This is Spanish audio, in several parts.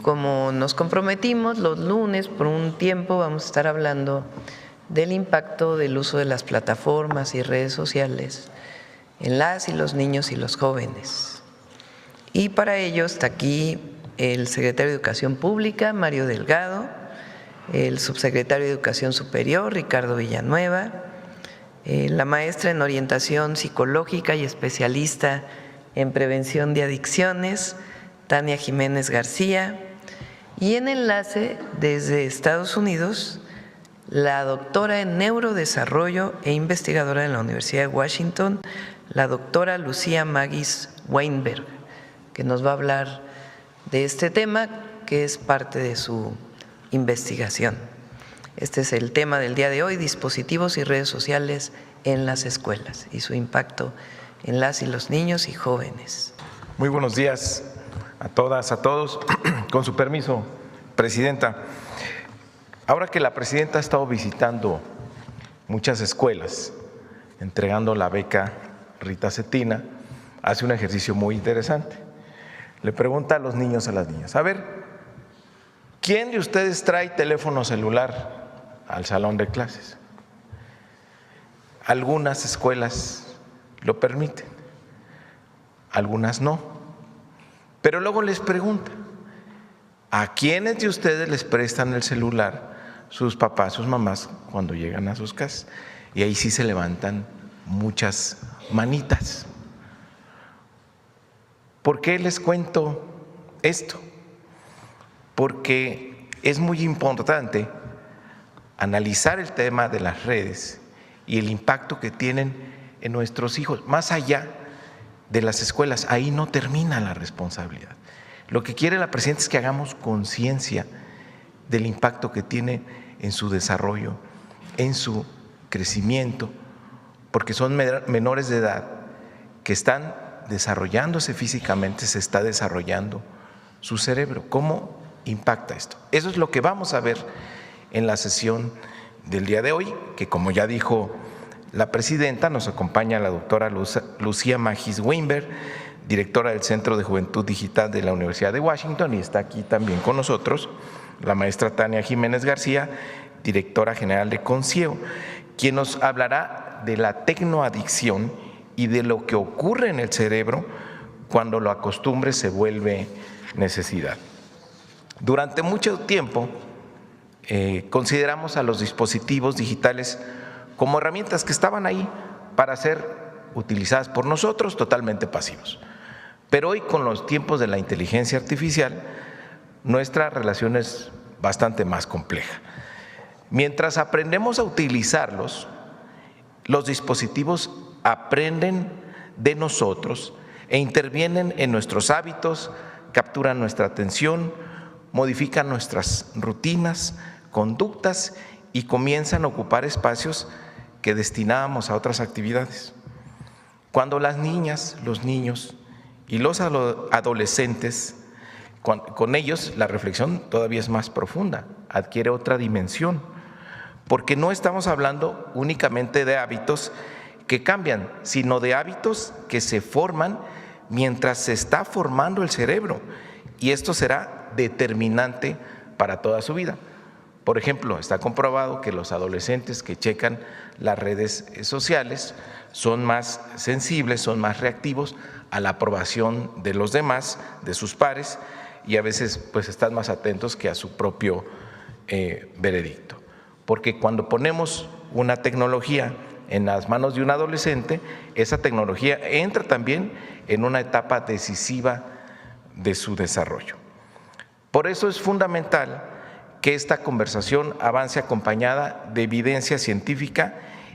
como nos comprometimos, los lunes por un tiempo vamos a estar hablando del impacto del uso de las plataformas y redes sociales en las y los niños y los jóvenes. Y para ello está aquí el secretario de Educación Pública, Mario Delgado, el subsecretario de Educación Superior, Ricardo Villanueva, la maestra en orientación psicológica y especialista en prevención de adicciones, Tania Jiménez García, y en enlace desde Estados Unidos, la doctora en neurodesarrollo e investigadora en la Universidad de Washington, la doctora Lucía Magis Weinberg, que nos va a hablar de este tema que es parte de su investigación. Este es el tema del día de hoy, dispositivos y redes sociales en las escuelas y su impacto en las y los niños y jóvenes. Muy buenos días a todas, a todos. Con su permiso, Presidenta. Ahora que la Presidenta ha estado visitando muchas escuelas, entregando la beca Rita Cetina, hace un ejercicio muy interesante. Le pregunta a los niños, a las niñas, a ver, ¿quién de ustedes trae teléfono celular al salón de clases? Algunas escuelas lo permiten, algunas no. Pero luego les pregunta, ¿a quiénes de ustedes les prestan el celular sus papás, sus mamás cuando llegan a sus casas? Y ahí sí se levantan muchas manitas. ¿Por qué les cuento esto? Porque es muy importante analizar el tema de las redes y el impacto que tienen en nuestros hijos, más allá de las escuelas. Ahí no termina la responsabilidad. Lo que quiere la Presidenta es que hagamos conciencia del impacto que tiene en su desarrollo, en su crecimiento, porque son menores de edad que están desarrollándose físicamente, se está desarrollando su cerebro. ¿Cómo impacta esto? Eso es lo que vamos a ver en la sesión del día de hoy, que como ya dijo la Presidenta, nos acompaña la doctora Lucía Magis Weinberg, directora del Centro de Juventud Digital de la Universidad de Washington, y está aquí también con nosotros la maestra Tania Jiménez García, directora general de CONCIEO, quien nos hablará de la tecnoadicción y de lo que ocurre en el cerebro cuando la costumbre se vuelve necesidad. Durante mucho tiempo consideramos a los dispositivos digitales como herramientas que estaban ahí para ser utilizadas por nosotros, totalmente pasivos. Pero hoy, con los tiempos de la inteligencia artificial, nuestra relación es bastante más compleja. Mientras aprendemos a utilizarlos, los dispositivos aprenden de nosotros e intervienen en nuestros hábitos, capturan nuestra atención, modifican nuestras rutinas, conductas y comienzan a ocupar espacios que destinábamos a otras actividades. Cuando las niñas, los niños y los adolescentes, con ellos la reflexión todavía es más profunda, adquiere otra dimensión, porque no estamos hablando únicamente de hábitos que cambian, sino de hábitos que se forman mientras se está formando el cerebro, y esto será determinante para toda su vida. Por ejemplo, está comprobado que los adolescentes que checan las redes sociales son más sensibles, son más reactivos a la aprobación de los demás, de sus pares, y a veces pues están más atentos que a su propio veredicto. Porque cuando ponemos una tecnología en las manos de un adolescente, esa tecnología entra también en una etapa decisiva de su desarrollo. Por eso es fundamental que esta conversación avance acompañada de evidencia científica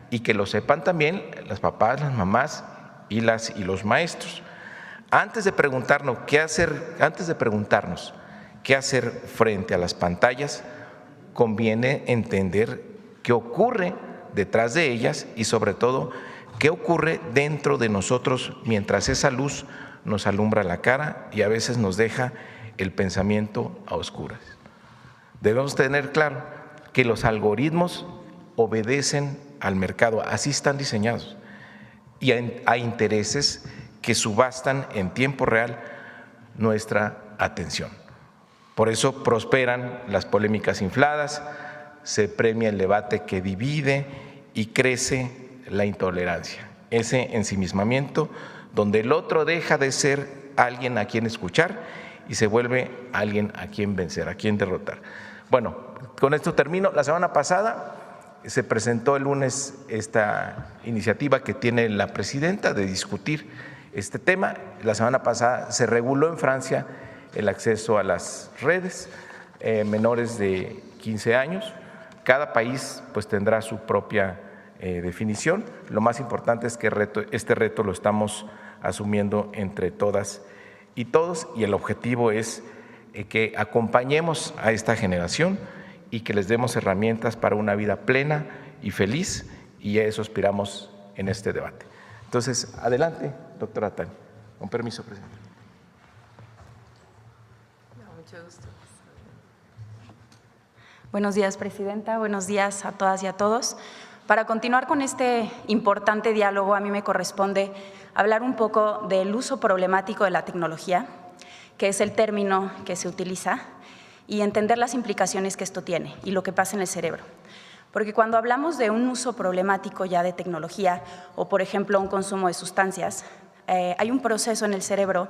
y que lo sepan también los papás, las mamás y los maestros. Antes de preguntarnos qué hacer frente a las pantallas, conviene entender qué ocurre detrás de ellas y sobre todo qué ocurre dentro de nosotros mientras esa luz nos alumbra la cara y a veces nos deja el pensamiento a oscuras. Debemos tener claro que los algoritmos obedecen al mercado, así están diseñados, y a intereses que subastan en tiempo real nuestra atención. Por eso prosperan las polémicas infladas, se premia el debate que divide y crece la intolerancia, ese ensimismamiento donde el otro deja de ser alguien a quien escuchar y se vuelve alguien a quien vencer, a quien derrotar. Bueno, con esto termino. La semana pasada se presentó el lunes esta iniciativa que tiene la presidenta de discutir este tema. La semana pasada se reguló en Francia el acceso a las redes, menores de 15 años. Cada país pues tendrá su propia definición. Lo más importante es que este reto lo estamos asumiendo entre todas y todos, y el objetivo es que acompañemos a esta generación y que les demos herramientas para una vida plena y feliz, y a eso aspiramos en este debate. Entonces, adelante, doctora Tania. Con permiso, presidente. Mucho gusto. Buenos días, presidenta. Buenos días a todas y a todos. Para continuar con este importante diálogo, a mí me corresponde hablar un poco del uso problemático de la tecnología, que es el término que se utiliza, y entender las implicaciones que esto tiene y lo que pasa en el cerebro. Porque cuando hablamos de un uso problemático ya de tecnología o, por ejemplo, un consumo de sustancias, hay un proceso en el cerebro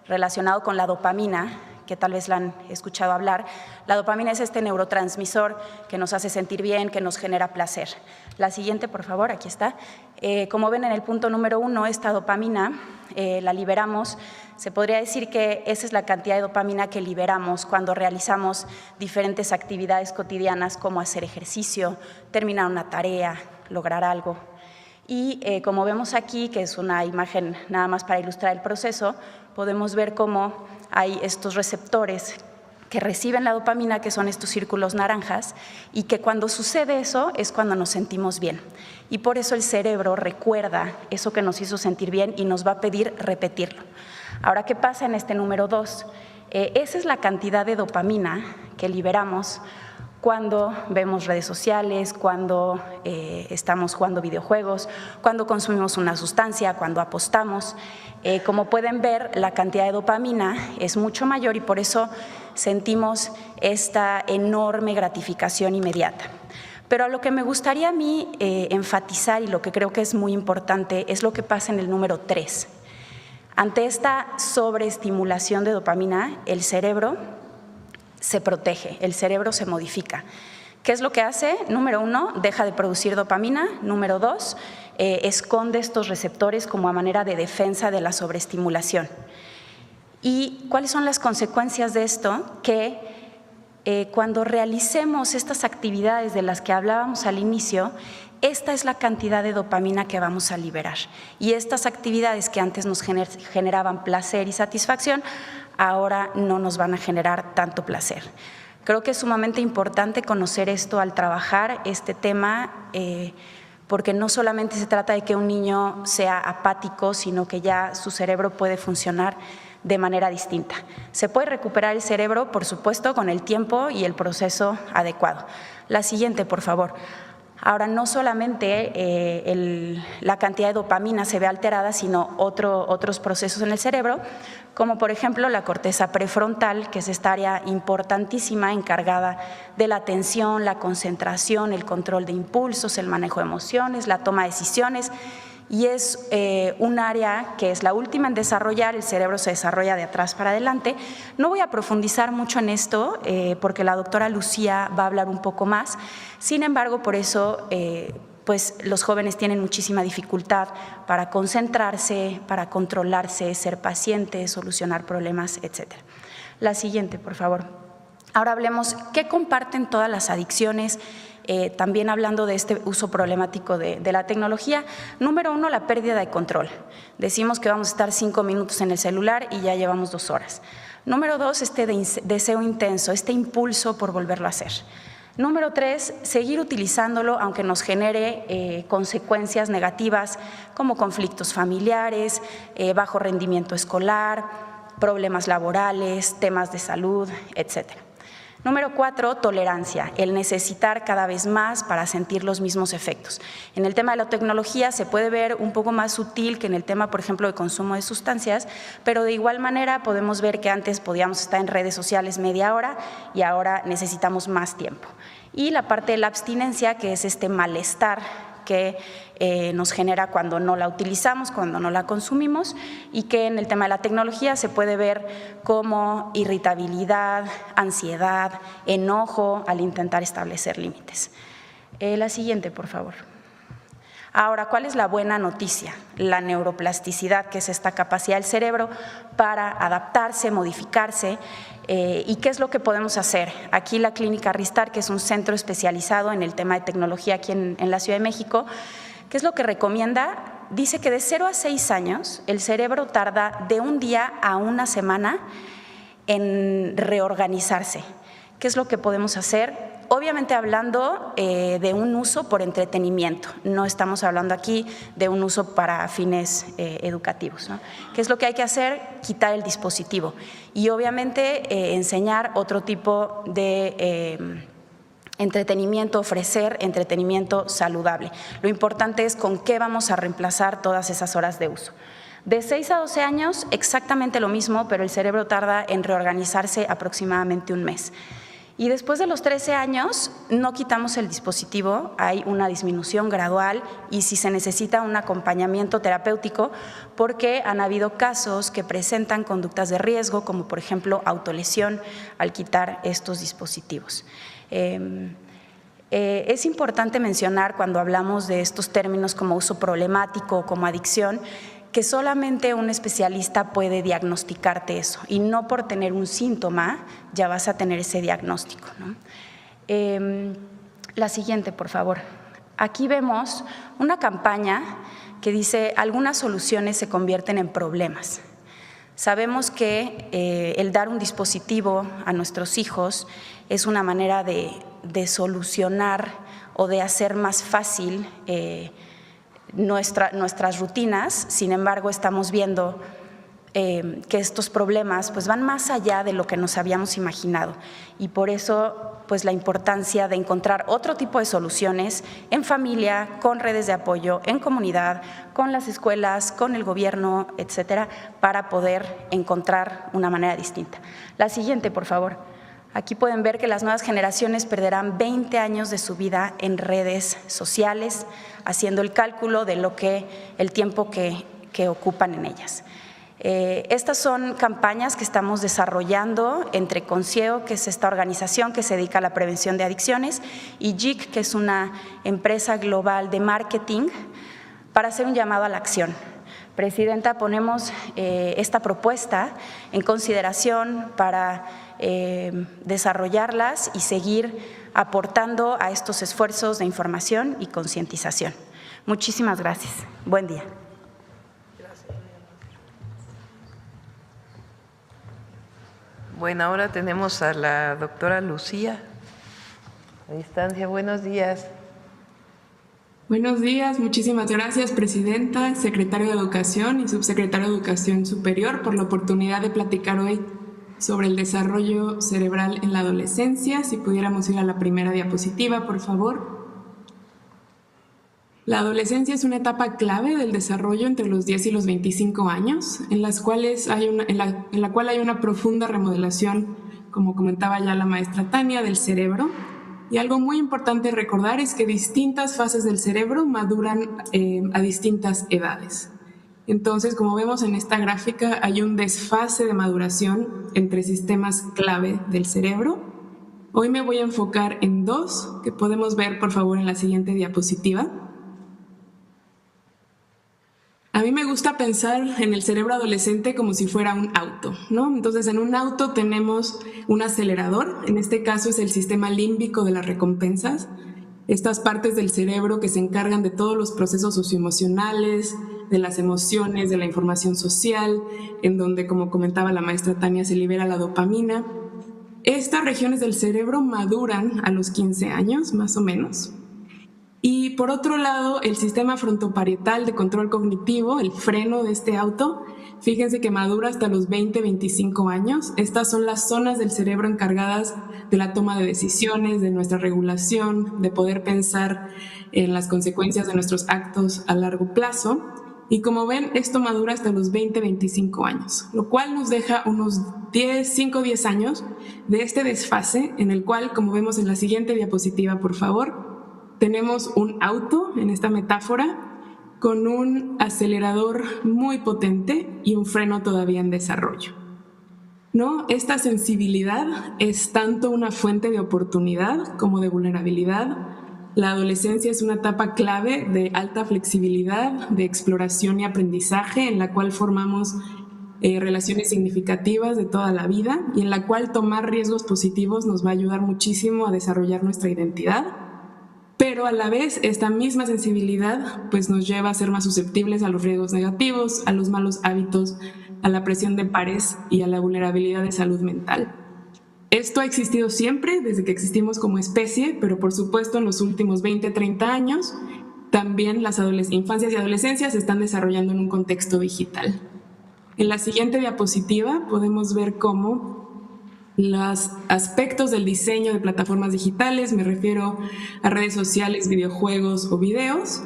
relacionado con la dopamina, que tal vez la han escuchado hablar. La dopamina es este neurotransmisor que nos hace sentir bien, que nos genera placer. La siguiente, por favor, aquí está. Como ven en el punto número 1, esta dopamina la liberamos. Se podría decir que esa es la cantidad de dopamina que liberamos cuando realizamos diferentes actividades cotidianas como hacer ejercicio, terminar una tarea, lograr algo. Y como vemos aquí, que es una imagen nada más para ilustrar el proceso, podemos ver cómo hay estos receptores que reciben la dopamina, que son estos círculos naranjas, y que cuando sucede eso es cuando nos sentimos bien. Y por eso el cerebro recuerda eso que nos hizo sentir bien y nos va a pedir repetirlo. Ahora, ¿qué pasa en este número 2? Esa es la cantidad de dopamina que liberamos cuando vemos redes sociales, cuando estamos jugando videojuegos, cuando consumimos una sustancia, cuando apostamos. Como pueden ver, la cantidad de dopamina es mucho mayor y por eso sentimos esta enorme gratificación inmediata. Pero a lo que me gustaría a mí enfatizar y lo que creo que es muy importante es lo que pasa en el número 3. Ante esta sobreestimulación de dopamina, el cerebro se protege, el cerebro se modifica. ¿Qué es lo que hace? Número 1, deja de producir dopamina. Número 2, esconde estos receptores como a manera de defensa de la sobreestimulación. ¿Y cuáles son las consecuencias de esto? Que cuando realicemos estas actividades de las que hablábamos al inicio, esta es la cantidad de dopamina que vamos a liberar. Y estas actividades que antes nos generaban placer y satisfacción, ahora no nos van a generar tanto placer. Creo que es sumamente importante conocer esto al trabajar este tema, porque no solamente se trata de que un niño sea apático, sino que ya su cerebro puede funcionar de manera distinta. Se puede recuperar el cerebro, por supuesto, con el tiempo y el proceso adecuado. La siguiente, por favor. Ahora, no solamente la cantidad de dopamina se ve alterada, sino otros procesos en el cerebro, como por ejemplo la corteza prefrontal, que es esta área importantísima encargada de la atención, la concentración, el control de impulsos, el manejo de emociones, la toma de decisiones. Y es un área que es la última en desarrollar, el cerebro se desarrolla de atrás para adelante. No voy a profundizar mucho en esto porque la doctora Lucía va a hablar un poco más. Sin embargo, por eso pues los jóvenes tienen muchísima dificultad para concentrarse, para controlarse, ser pacientes, solucionar problemas, etc. La siguiente, por favor. Ahora hablemos qué comparten todas las adicciones. También hablando de este uso problemático de la tecnología. Número 1, la pérdida de control. Decimos que vamos a estar 5 minutos en el celular y ya llevamos 2 horas. Número 2, este deseo intenso, este impulso por volverlo a hacer. Número 3, seguir utilizándolo aunque nos genere consecuencias negativas como conflictos familiares, bajo rendimiento escolar, problemas laborales, temas de salud, etc. Número 4, tolerancia, el necesitar cada vez más para sentir los mismos efectos. En el tema de la tecnología se puede ver un poco más sutil que en el tema, por ejemplo, de consumo de sustancias, pero de igual manera podemos ver que antes podíamos estar en redes sociales media hora y ahora necesitamos más tiempo. Y la parte de la abstinencia, que es este malestar que nos genera cuando no la utilizamos, cuando no la consumimos, y que en el tema de la tecnología se puede ver como irritabilidad, ansiedad, enojo al intentar establecer límites. La siguiente, por favor. Ahora, ¿cuál es la buena noticia? La neuroplasticidad, que es esta capacidad del cerebro para adaptarse, modificarse. ¿Y qué es lo que podemos hacer? Aquí la Clínica Ristar, que es un centro especializado en el tema de tecnología aquí en la Ciudad de México, ¿qué es lo que recomienda? Dice que de 0 a 6 años el cerebro tarda de un día a una semana en reorganizarse. ¿Qué es lo que podemos hacer? Obviamente hablando de un uso por entretenimiento, no estamos hablando aquí de un uso para fines educativos, ¿no? ¿Qué es lo que hay que hacer? Quitar el dispositivo y obviamente enseñar otro tipo de entretenimiento, ofrecer entretenimiento saludable. Lo importante es con qué vamos a reemplazar todas esas horas de uso. De 6 a 12 años, exactamente lo mismo, pero el cerebro tarda en reorganizarse aproximadamente un mes. Y después de los 13 años no quitamos el dispositivo, hay una disminución gradual y si se necesita un acompañamiento terapéutico porque han habido casos que presentan conductas de riesgo como por ejemplo autolesión al quitar estos dispositivos. Es importante mencionar cuando hablamos de estos términos como uso problemático o como adicción que solamente un especialista puede diagnosticarte eso y no por tener un síntoma ya vas a tener ese diagnóstico, ¿no? La siguiente, por favor. Aquí vemos una campaña que dice algunas soluciones se convierten en problemas. Sabemos que el dar un dispositivo a nuestros hijos es una manera de solucionar o de hacer más fácil nuestras rutinas, sin embargo estamos viendo que estos problemas pues van más allá de lo que nos habíamos imaginado y por eso pues la importancia de encontrar otro tipo de soluciones en familia, con redes de apoyo, en comunidad, con las escuelas, con el gobierno, etcétera, para poder encontrar una manera distinta. La siguiente, por favor. Aquí pueden ver que las nuevas generaciones perderán 20 años de su vida en redes sociales, haciendo el cálculo de el tiempo que ocupan en ellas. Estas son campañas que estamos desarrollando entre Concieo, que es esta organización que se dedica a la prevención de adicciones, y JIC, que es una empresa global de marketing, para hacer un llamado a la acción. Presidenta, ponemos esta propuesta en consideración para desarrollarlas y seguir aportando a estos esfuerzos de información y concientización. Muchísimas gracias. Buen día. Bueno, ahora tenemos a la doctora Lucía a distancia. Buenos días. Buenos días, muchísimas gracias, Presidenta, Secretario de Educación y Subsecretario de Educación Superior por la oportunidad de platicar hoy sobre el desarrollo cerebral en la adolescencia. Si pudiéramos ir a la primera diapositiva, por favor. La adolescencia es una etapa clave del desarrollo entre los 10 y los 25 años, en la cual hay una profunda remodelación, como comentaba ya la maestra Tania, del cerebro. Y algo muy importante recordar es que distintas fases del cerebro maduran a distintas edades. Entonces, como vemos en esta gráfica, hay un desfase de maduración entre sistemas clave del cerebro. Hoy me voy a enfocar en dos que podemos ver, por favor, en la siguiente diapositiva. A mí me gusta pensar en el cerebro adolescente como si fuera un auto, ¿no? Entonces, en un auto tenemos un acelerador, en este caso es el sistema límbico de las recompensas, estas partes del cerebro que se encargan de todos los procesos socioemocionales, de las emociones, de la información social, en donde, como comentaba la maestra Tania, se libera la dopamina. Estas regiones del cerebro maduran a los 15 años, más o menos. Y por otro lado, el sistema frontoparietal de control cognitivo, el freno de este auto, fíjense que madura hasta los 20-25 años. Estas son las zonas del cerebro encargadas de la toma de decisiones, de nuestra regulación, de poder pensar en las consecuencias de nuestros actos a largo plazo. Y como ven, esto madura hasta los 20-25 años, lo cual nos deja unos 5-10 años de este desfase en el cual, como vemos en la siguiente diapositiva, por favor, tenemos un auto en esta metáfora con un acelerador muy potente y un freno todavía en desarrollo, ¿no? Esta sensibilidad es tanto una fuente de oportunidad como de vulnerabilidad. La adolescencia es una etapa clave de alta flexibilidad, de exploración y aprendizaje, en la cual formamos relaciones significativas de toda la vida y en la cual tomar riesgos positivos nos va a ayudar muchísimo a desarrollar nuestra identidad. Pero a la vez, esta misma sensibilidad pues, nos lleva a ser más susceptibles a los riesgos negativos, a los malos hábitos, a la presión de pares y a la vulnerabilidad de salud mental. Esto ha existido siempre, desde que existimos como especie, pero por supuesto en los últimos 20-30 años también las infancias y adolescencias se están desarrollando en un contexto digital. En la siguiente diapositiva podemos ver cómo los aspectos del diseño de plataformas digitales, me refiero a redes sociales, videojuegos o videos,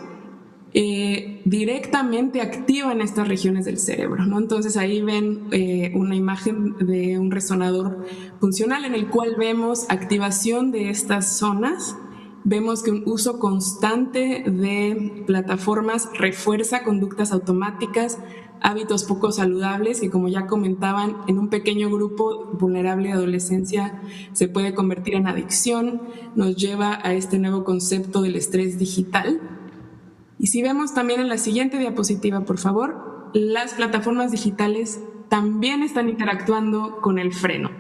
directamente activan estas regiones del cerebro, ¿no? Entonces ahí ven una imagen de un resonador funcional en el cual vemos activación de estas zonas. Vemos que un uso constante de plataformas refuerza conductas automáticas, hábitos poco saludables que, como ya comentaban, en un pequeño grupo vulnerable de adolescencia se puede convertir en adicción, nos lleva a este nuevo concepto del estrés digital. Y si vemos también en la siguiente diapositiva, por favor, las plataformas digitales también están interactuando con el freno.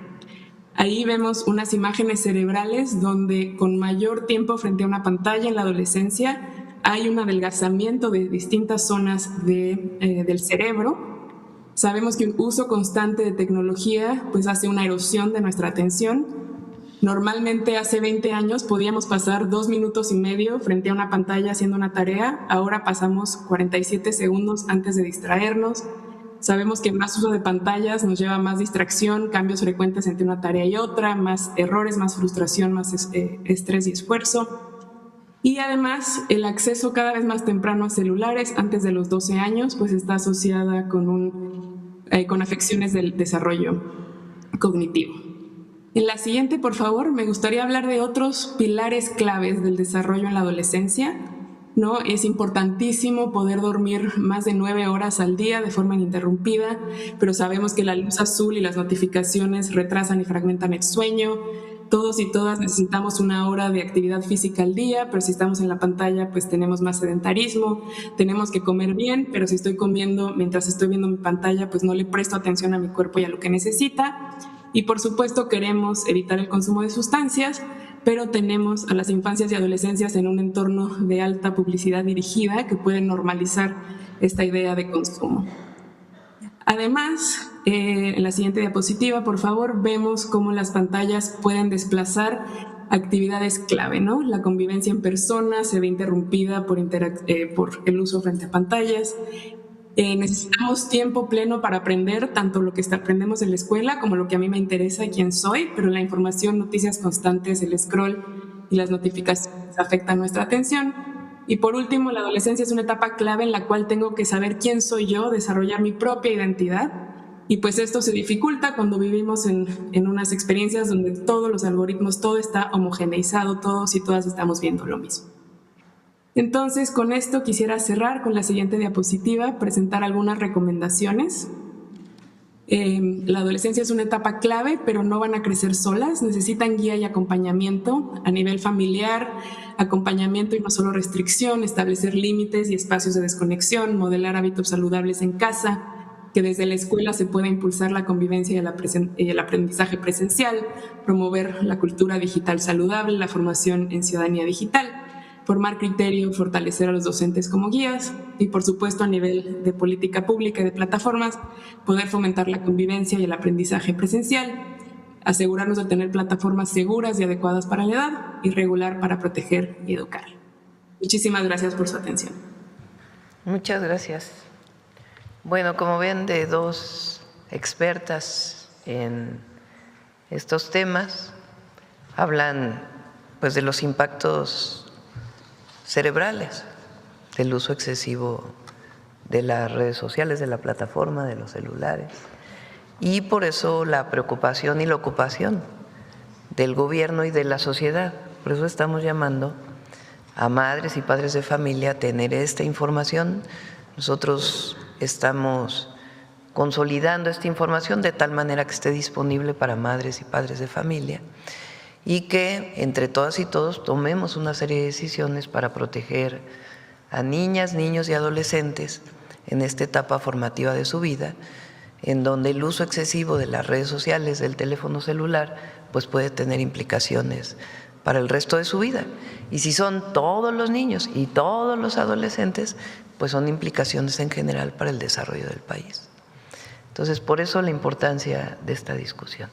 Ahí vemos unas imágenes cerebrales donde con mayor tiempo frente a una pantalla en la adolescencia hay un adelgazamiento de distintas zonas del cerebro. Sabemos que un uso constante de tecnología pues hace una erosión de nuestra atención. Normalmente hace 20 años podíamos pasar 2 minutos y medio frente a una pantalla haciendo una tarea, ahora pasamos 47 segundos antes de distraernos. Sabemos que más uso de pantallas nos lleva a más distracción, cambios frecuentes entre una tarea y otra, más errores, más frustración, más estrés y esfuerzo. Y además, el acceso cada vez más temprano a celulares antes de los 12 años pues está asociada con afecciones del desarrollo cognitivo. En la siguiente, por favor, me gustaría hablar de otros pilares claves del desarrollo en la adolescencia, ¿no? Es importantísimo poder dormir más de 9 horas al día de forma ininterrumpida, pero sabemos que la luz azul y las notificaciones retrasan y fragmentan el sueño. Todos y todas necesitamos 1 hora de actividad física al día, pero si estamos en la pantalla, pues tenemos más sedentarismo. Tenemos que comer bien, pero si estoy comiendo mientras estoy viendo mi pantalla, pues no le presto atención a mi cuerpo y a lo que necesita. Y por supuesto queremos evitar el consumo de sustancias, pero tenemos a las infancias y adolescencias en un entorno de alta publicidad dirigida que puede normalizar esta idea de consumo. Además, en la siguiente diapositiva, por favor, vemos cómo las pantallas pueden desplazar actividades clave, ¿no? La convivencia en persona se ve interrumpida por el uso frente a pantallas. Necesitamos tiempo pleno para aprender tanto lo que aprendemos en la escuela como lo que a mí me interesa y quién soy, pero la información, noticias constantes, el scroll y las notificaciones afectan nuestra atención. Y por último, la adolescencia es una etapa clave en la cual tengo que saber quién soy yo, desarrollar mi propia identidad. Y pues esto se dificulta cuando vivimos en unas experiencias donde todos los algoritmos, todo está homogeneizado, todos y todas estamos viendo lo mismo. Entonces, con esto quisiera cerrar con la siguiente diapositiva, presentar algunas recomendaciones. La adolescencia es una etapa clave, pero no van a crecer solas, necesitan guía y acompañamiento a nivel familiar, acompañamiento y no solo restricción, establecer límites y espacios de desconexión, modelar hábitos saludables en casa, que desde la escuela se pueda impulsar la convivencia y el aprendizaje presencial, promover la cultura digital saludable, la formación en ciudadanía digital, formar criterio, fortalecer a los docentes como guías y, por supuesto, a nivel de política pública y de plataformas, poder fomentar la convivencia y el aprendizaje presencial, asegurarnos de tener plataformas seguras y adecuadas para la edad y regular para proteger y educar. Muchísimas gracias por su atención. Muchas gracias. Bueno, como ven, de dos expertas en estos temas, hablan pues de los impactos cerebrales del uso excesivo de las redes sociales, de la plataforma, de los celulares, y por eso la preocupación y la ocupación del gobierno y de la sociedad. Por eso estamos llamando a madres y padres de familia a tener esta información. Nosotros estamos consolidando esta información de tal manera que esté disponible para madres y padres de familia y que entre todas y todos tomemos una serie de decisiones para proteger a niñas, niños y adolescentes en esta etapa formativa de su vida, en donde el uso excesivo de las redes sociales, del teléfono celular, pues puede tener implicaciones para el resto de su vida. Y si son todos los niños y todos los adolescentes, pues son implicaciones en general para el desarrollo del país. Entonces, por eso la importancia de esta discusión.